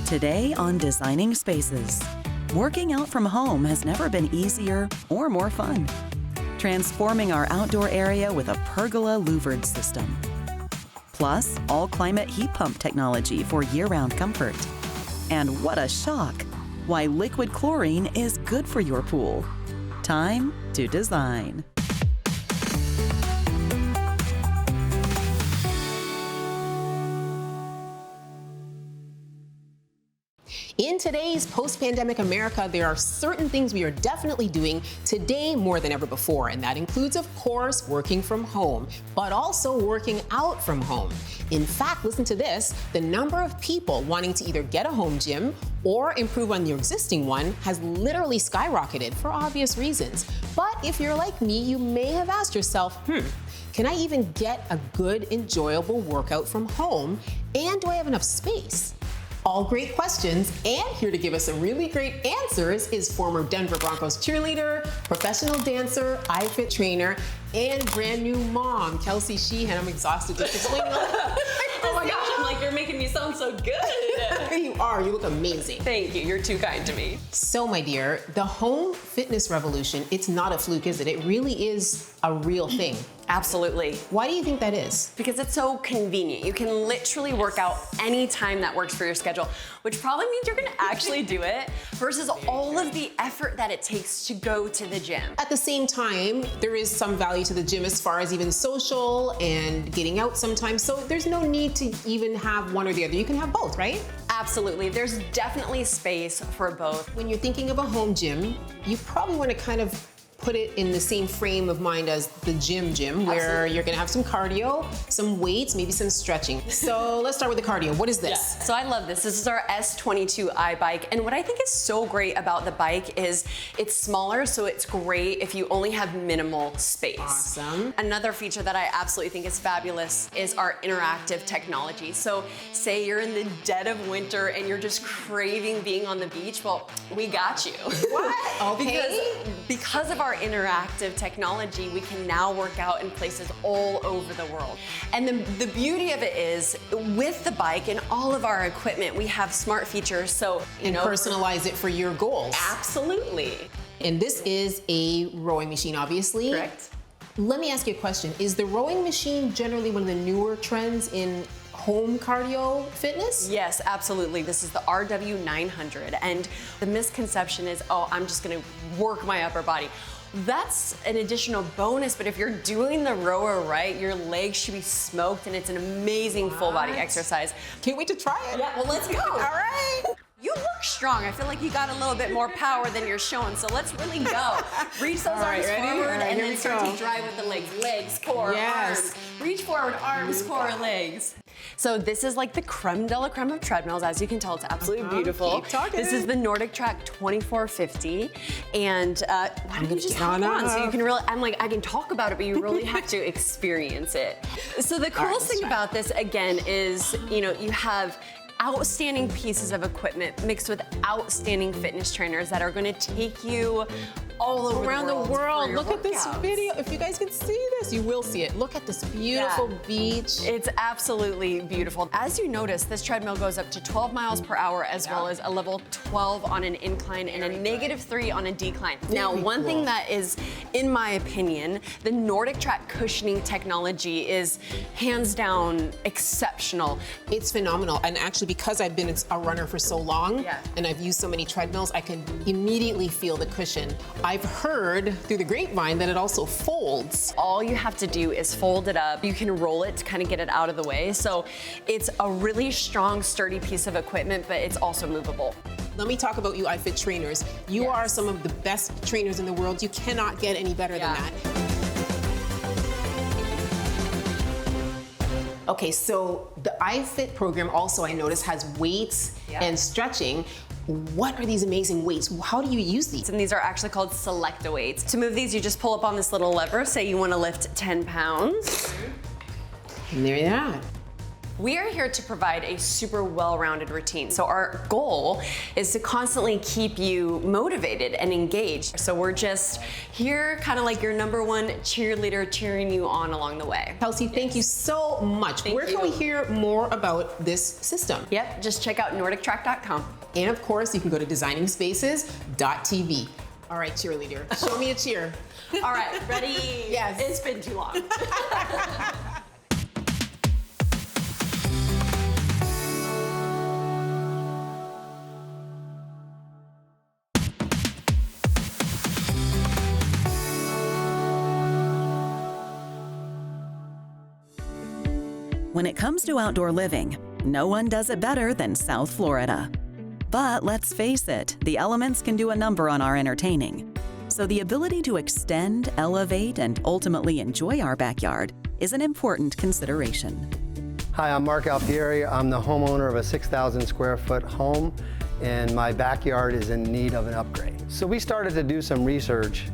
Today on Designing Spaces, working out from home has never been easier or more fun. Transforming our outdoor area with a pergola louvered system. Plus, all-climate heat pump technology for year-round comfort. And what a shock! Why liquid chlorine is good for your pool. Time to design. In today's post-pandemic America, there are certain things we are definitely doing today more than ever before, and that includes, of course, working from home, but also working out from home. In fact, listen to this, the number of people wanting to either get a home gym or improve on your existing one has literally skyrocketed for obvious reasons. But if you're like me, you may have asked yourself, can I even get a good, enjoyable workout from home? And do I have enough space? All great questions, and here to give us a really great answers is former Denver Broncos cheerleader, professional dancer, iFit trainer, and brand new mom, Kelsey Sheehan. I'm exhausted just explaining all that. Oh my gosh, I'm like, you're making me sound so good. You are, you look amazing. Thank you, you're too kind to me. So my dear, the home fitness revolution, it's not a fluke, is it? It really is a real thing. Absolutely. Why do you think that is? Because it's so convenient. You can literally work out anytime that works for your schedule, which probably means you're gonna actually do it versus all of the effort that it takes to go to the gym. At the same time, there is some value to the gym as far as even social and getting out sometimes. So there's no need to even have one or the other. You can have both, right? Absolutely. There's definitely space for both. When you're thinking of a home gym, you probably want to kind of put it in the same frame of mind as the gym, where Absolutely. you're gonna have some cardio, some weights, maybe some stretching. So let's start with the cardio. What is this? Yeah. So I love this. This is our S22i bike. And what I think is so great about the bike is it's smaller, so it's great if you only have minimal space. Awesome. Another feature that I absolutely think is fabulous is our interactive technology. So say you're in the dead of winter and you're just craving being on the beach, well, we got you. What? Okay. Because of our interactive technology, we can now work out in places all over the world. And the beauty of it is, with the bike and all of our equipment, we have smart features, so personalize it for your goals. Absolutely. And this is a rowing machine, obviously. Correct. Let me ask you a question. Is the rowing machine generally one of the newer trends in home cardio fitness? Yes, absolutely. This is the RW900, and the misconception is, oh, I'm just gonna work my upper body. That's an additional bonus, but if you're doing the rower right, your legs should be smoked, and it's an amazing full body exercise. Can't wait to try it. Yeah, well, let's go. All right. You look strong. I feel like you got a little bit more power than you're showing, so let's really go. Reach those arms forward and then start to drive with the legs. Legs, core, arms. Reach forward, arms, core, legs. So this is like the creme de la creme of treadmills. As you can tell, it's absolutely beautiful. Keep talking. This is the NordicTrack 2450. And why don't you just hop on so you can really, I can talk about it, but you really have to experience it. So the coolest thing about this, again, is, you have outstanding pieces of equipment mixed with outstanding fitness trainers that are going to take you all over around the world. Look at this workouts. video. If you guys can see this, you will see it. Look at this beautiful beach. It's absolutely beautiful. As you notice, this treadmill goes up to 12 miles per hour as well as a level 12 on an incline and a -3 on a decline. Now, one thing that is, in my opinion, the NordicTrack cushioning technology is hands down exceptional. It's phenomenal. And actually, because I've been a runner for so long and I've used so many treadmills, I can immediately feel the cushion. I've heard through the grapevine that it also folds. All you have to do is fold it up. You can roll it to kind of get it out of the way. So it's a really strong, sturdy piece of equipment, but it's also movable. Let me talk about you iFit trainers. You are some of the best trainers in the world. You cannot get any better than that. Okay, so the iFit program also, I noticed, has weights and stretching. What are these amazing weights? How do you use these? And these are actually called Selecta weights. To move these, you just pull up on this little lever. Say you want to lift 10 pounds. And there you are. We are here to provide a super well-rounded routine. So our goal is to constantly keep you motivated and engaged. So we're just here kind of like your number one cheerleader, cheering you on along the way. Kelsey, thank you so much. Where can we hear more about this system? Yep, just check out NordicTrack.com. And of course, you can go to designingspaces.tv. All right, cheerleader, show me a cheer. All right, ready? Yes. It's been too long. When it comes to outdoor living, no one does it better than South Florida. But let's face it, the elements can do a number on our entertaining. So the ability to extend, elevate, and ultimately enjoy our backyard is an important consideration. Hi, I'm Mark Alfieri. I'm the homeowner of a 6,000 square foot home, and my backyard is in need of an upgrade. So we started to do some research,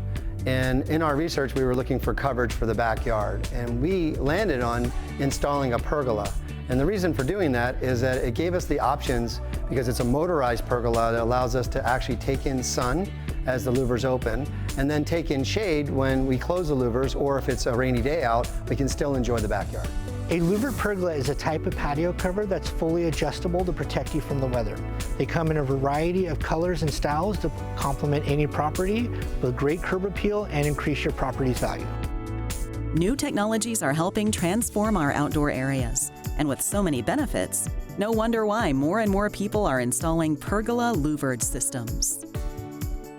and in our research we were looking for coverage for the backyard, and we landed on installing a pergola. And the reason for doing that is that it gave us the options, because it's a motorized pergola that allows us to actually take in sun as the louvers open, and then take in shade when we close the louvers, or if it's a rainy day out, we can still enjoy the backyard. A louvered pergola is a type of patio cover that's fully adjustable to protect you from the weather. They come in a variety of colors and styles to complement any property with great curb appeal and increase your property's value. New technologies are helping transform our outdoor areas. And with so many benefits, no wonder why more and more people are installing pergola louvered systems.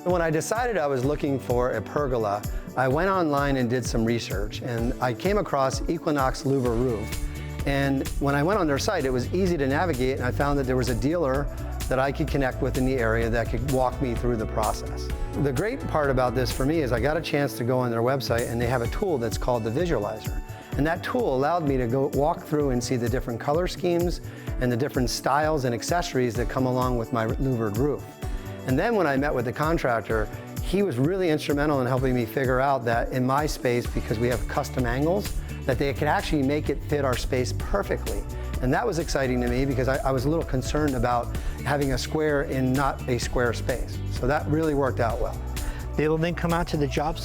When I decided I was looking for a pergola, I went online and did some research, and I came across Equinox Louver Roof. And when I went on their site, it was easy to navigate, and I found that there was a dealer that I could connect with in the area that could walk me through the process. The great part about this for me is I got a chance to go on their website, and they have a tool that's called the Visualizer. And that tool allowed me to go walk through and see the different color schemes and the different styles and accessories that come along with my louvered roof. And then when I met with the contractor, he was really instrumental in helping me figure out that in my space, because we have custom angles, that they could actually make it fit our space perfectly. And that was exciting to me, because I was a little concerned about having a square in not a square space. So that really worked out well. They will then come out to the job site